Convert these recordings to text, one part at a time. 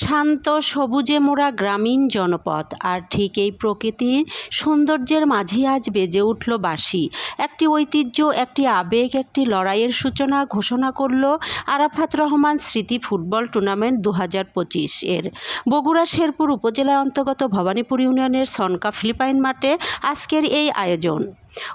শান্ত সবুজে মোড়া গ্রামীণ জনপদ, আর ঠিক এই প্রকৃতির সৌন্দর্যের মাঝে আজ বেজে উঠল বাঁশি। একটি ঐতিহ্য, একটি আবেগ, একটি লড়াইয়ের সূচনা ঘোষণা করল আরাফাত রহমান স্মৃতি ফুটবল টুর্নামেন্ট 2025 এর। বগুড়া শেরপুর উপজেলার অন্তর্গত ভবানীপুর ইউনিয়নের সনকা ফিলিপাইন মাঠে আজকের এই আয়োজন।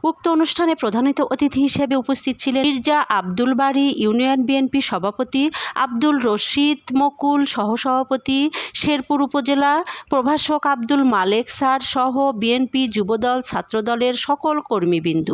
উক্ত অনুষ্ঠানে প্রধান অতিথি হিসেবে উপস্থিত ছিলেন মির্জা আব্দুল বারী ইউনিয়ন বিএনপি সভাপতি, আব্দুল রশিদ মকুল সহসভাপতি, শেরপুর উপজেলা প্রভাষক আব্দুল মালেক স্যার সহ বিএনপি যুবদল ছাত্রদলের সকল কর্মীবৃন্দ।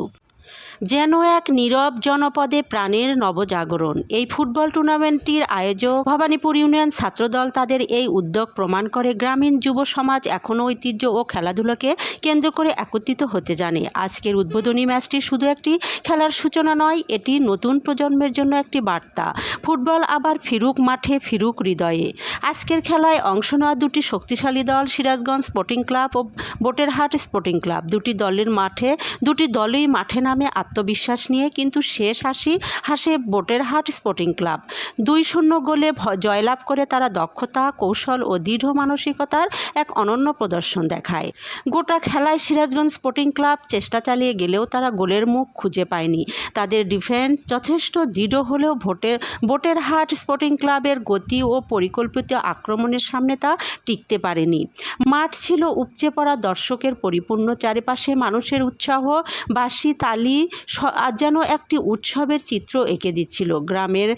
যেন এক নীরব জনপদে প্রাণের নবজাগরণ। এই ফুটবল টুর্নামেন্টটির আয়োজক ভবানীপুর ইউনিয়ন ছাত্রদল তাদের এই উদ্যোগ প্রমাণ করে গ্রামীণ যুব সমাজ এখনও ঐতিহ্য ও খেলাধুলাকে কেন্দ্র করে একত্রিত হতে জানে। আজকের উদ্বোধনী ম্যাচটি শুধু একটি খেলার সূচনা নয়, এটি নতুন প্রজন্মের জন্য একটি বার্তা। ফুটবল আবার ফিরুক মাঠে, ফিরুক হৃদয়ে। আজকের খেলায় অংশ নেওয়া দুটি শক্তিশালী দল সিরাজগঞ্জ স্পোর্টিং ক্লাব ও বোটেরহাট স্পোর্টিং ক্লাব। দুটি দলই মাঠে নামে আত্মবিশ্বাস নিয়ে, কিন্তু শেষ হাসে বোটেরহাট স্পোর্টিং ক্লাব। 2-0 গোলে জয়লাভ করে তারা দক্ষতা, কৌশল ও দৃঢ় মানসিকতার এক অনন্য প্রদর্শন দেখায়। গোটা খেলায় সিরাজগঞ্জ স্পোর্টিং ক্লাব চেষ্টা চালিয়ে গেলেও তারা গোলের মুখ খুঁজে পায়নি। তাদের ডিফেন্স যথেষ্ট দৃঢ় হলেও বোটেরহাট স্পোর্টিং ক্লাবের গতি ও পরিকল্পিত আক্রমণের সামনে তা টিকতে পারেনি। মাঠ ছিল উপচে পড়া দর্শকের পরিপূর্ণ, চারিপাশে মানুষের উৎসাহ, বাঁশি, তালি যেন একটি উৎসবের চিত্র এঁকে দিচ্ছিল। গ্রামের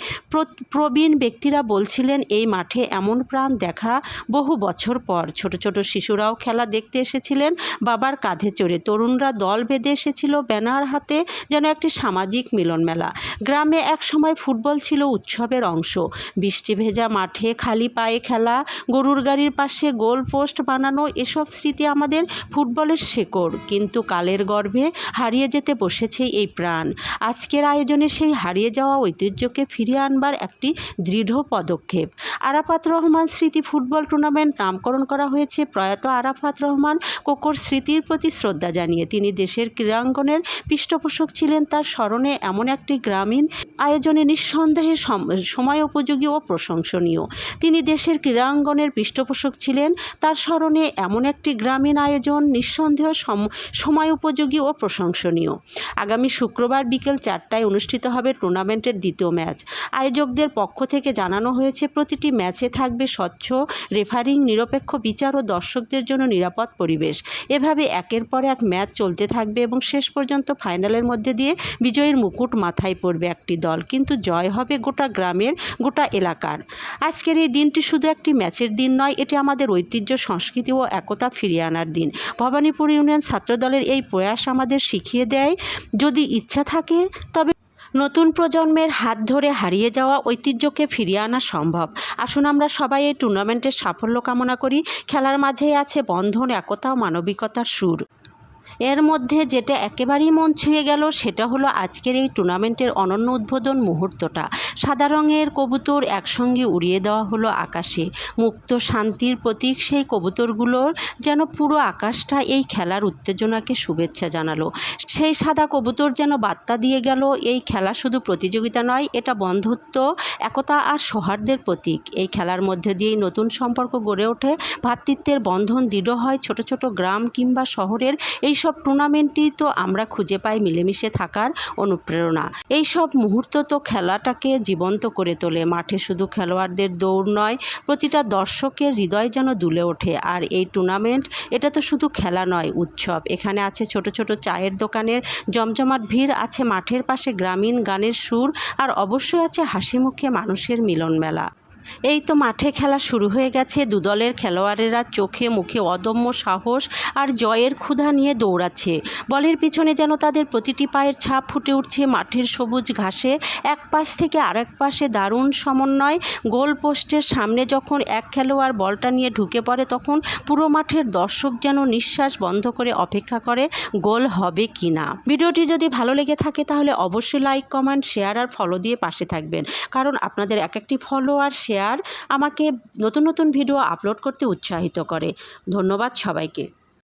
প্রবীণ ব্যক্তিরা বলছিলেন, এই মাঠে এমন প্রাণ দেখা বহু বছর পর। ছোট ছোট শিশুরাও খেলা দেখতে এসেছিলেন বাবার কাঁধে চড়ে, তরুণরা দল বেঁধে এসেছিল ব্যানার হাতে, যেন একটি সামাজিক মিলন মেলা। গ্রামে এক সময় ফুটবল ছিল উৎসবের অংশ। বৃষ্টি ভেজা মাঠে খালি পায়ে খেলা, গরুর গাড়ির পাশে গোল পোস্ট বানানো, এসব স্মৃতি আমাদের ফুটবলের শেকড়। কিন্তু কালের গর্ভে হারিয়ে যেতে বসেছে এই প্রাণ। আজকের আয়োজনে সেই হারিয়ে যাওয়া ঐতিহ্যকে ফিরিয়ে আনবার একটি দৃঢ় পদক্ষেপ। আরাফাত রহমান স্মৃতি ফুটবল টুর্নামেন্ট নামকরণ করা হয়েছে প্রয়াত আরাফাত রহমান কোকোর স্মৃতির প্রতি শ্রদ্ধা জানিয়ে। তিনি দেশের ক্রীড়াঙ্গনের পৃষ্ঠপোষক ছিলেন। তার স্মরণে এমন একটি গ্রামীণ আয়োজনে নিঃসন্দেহে সময় উপযোগী ও প্রশংসনীয়। তিনি দেশের ক্রীড়াঙ্গনের পৃষ্ঠপোষক ছিলেন, তার স্মরণে এমন একটি গ্রামীণ আয়োজন নিঃসন্দেহে সময় উপযোগী ও প্রশংসনীয়। আগামী শুক্রবার বিকেল 4টায় অনুষ্ঠিত হবে টুর্নামেন্টের দ্বিতীয় ম্যাচ। আয়োজকদের পক্ষ থেকে জানানো হয়েছে, প্রতিটি ম্যাচে থাকবে স্বচ্ছ রেফারিং, নিরপেক্ষ বিচার ও দর্শকদের জন্য নিরাপদ পরিবেশ। এভাবে একের পর এক ম্যাচ চলতে থাকবে এবং শেষ পর্যন্ত ফাইনালের মধ্যে দিয়ে বিজয়ীর মুকুট মাথায় পড়বে একটি দল, কিন্তু জয় হবে গোটা গ্রামের, গোটা এলাকার। আজকের এই দিনটি শুধু একটি ম্যাচের দিন নয়, এটি আমাদের ঐতিহ্য, সংস্কৃতি ও একতা ফিরিয়ে আনার দিন। ভবানীপুর ইউনিয়ন ছাত্রদলের এই প্রয়াস আমাদের শিখিয়ে দেয়, যদি ইচ্ছা থাকে তবে নতুন প্রজন্মের হাত ধরে হারিয়ে যাওয়া ঐতিহ্যকে ফিরিয়ে আনা সম্ভব। আসুন আমরা সবাই এই টুর্নামেন্টের সাফল্য কামনা করি। খেলার মাঝেই আছে বন্ধন, একতা ও মানবিকতার সুর। এর মধ্যে যেটা একেবারেই মন ছুঁয়ে গেল সেটা হলো আজকের এই টুর্নামেন্টের অনন্য উদ্বোধন মুহূর্তটা। সাদা রঙের কবুতর একসঙ্গে উড়িয়ে দেওয়া হলো আকাশে। মুক্ত শান্তির প্রতীক সেই কবুতরগুলোর যেন পুরো আকাশটা এই খেলার উত্তেজনাকে শুভেচ্ছা জানালো। সেই সাদা কবুতর যেন বার্তা দিয়ে গেল, এই খেলা শুধু প্রতিযোগিতা নয়, এটা বন্ধুত্ব, একতা আর সৌহার্দ্যের প্রতীক। এই খেলার মধ্যে দিয়েই নতুন সম্পর্ক গড়ে ওঠে, ভ্রাতৃত্বের বন্ধন দৃঢ় হয়। ছোট ছোট গ্রাম কিংবা শহরের এইসব টুর্নামেন্টই তো আমরা খুঁজে পাই মিলেমিশে থাকার অনুপ্রেরণা। এইসব মুহূর্ত তো খেলাটাকে জীবন্ত করে তোলে। মাঠে শুধু খেলোয়াড়দের দৌড় নয়, প্রতিটা দর্শকের হৃদয় যেন দুলে ওঠে। আর এই টুর্নামেন্ট, এটা তো শুধু খেলা নয়, উৎসব। এখানে আছে ছোট ছোট চায়ের দোকানের জমজমাট ভিড়, আছে মাঠের পাশে গ্রামীণ গানের সুর, আর অবশ্যই আছে হাসি মুখে মানুষের মিলন মেলা। এই তো মাঠে খেলা শুরু হয়ে গেছে। দুদলের খেলোয়াড়েরা চোখে মুখে অদম্য সাহস আর জয়ের ক্ষুধা নিয়ে দৌড়াচ্ছে। বলের পিছনে যেন তাদের প্রতিটি পায়ের ছাপ ফুটে উঠছে মাঠের সবুজ ঘাসে। এক পাশ থেকে আরেক পাশে দারুণ সমন্বয়। গোল পোস্টের সামনে যখন এক খেলোয়াড় বলটা নিয়ে ঢুকে পড়ে, তখন পুরো মাঠের দর্শক যেন নিঃশ্বাস বন্ধ করে অপেক্ষা করে গোল হবে কি না। ভিডিওটি যদি ভালো লেগে থাকে তাহলে অবশ্যই লাইক, কমেন্ট, শেয়ার আর ফলো দিয়ে পাশে থাকবেন, কারণ আপনাদের এক একটি ফলো আর শেয়ার আমাকে নতুন নতুন ভিডিও আপলোড করতে উৎসাহিত করে। ধন্যবাদ সবাইকে।